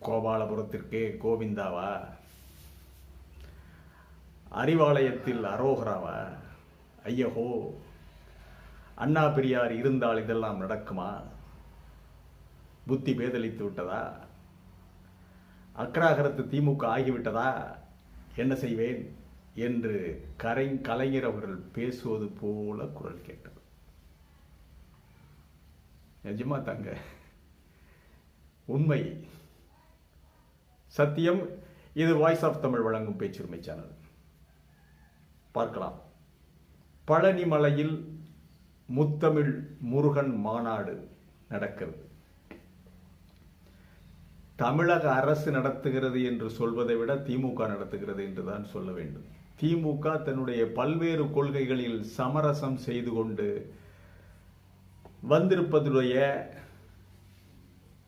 கோபாலபுரத்திற்கே கோவிந்தாவா? அறிவாலயத்தில் அரோகராவா? ஐயகோ, அண்ணா பெரியார் இருந்தால் இதெல்லாம் நடக்குமா? புத்தி பேதலித்து விட்டதா? அக்ராகரத்து திமுக ஆகிவிட்டதா? என்ன செய்வேன் என்று கலைஞர் அவர்கள் பேசுவது போல குரல் கேட்டது. நிஜமா தாங்க, உண்மை, சத்தியம். இது வாய்ஸ் ஆஃப் தமிழ் வழங்கும் பேச்சுரிமை சேனல். பார்க்கலாம். பழனி மலையில் முத்தமிழ் முருகன் மாநாடு நடக்கிறது. தமிழக அரசு நடத்துகிறது என்று சொல்வதை விட திமுக நடத்துகிறது என்றுதான் சொல்ல வேண்டும். திமுக தன்னுடைய பல்வேறு கொள்கைகளில் சமரசம் செய்து கொண்டு வந்திருப்பதுடைய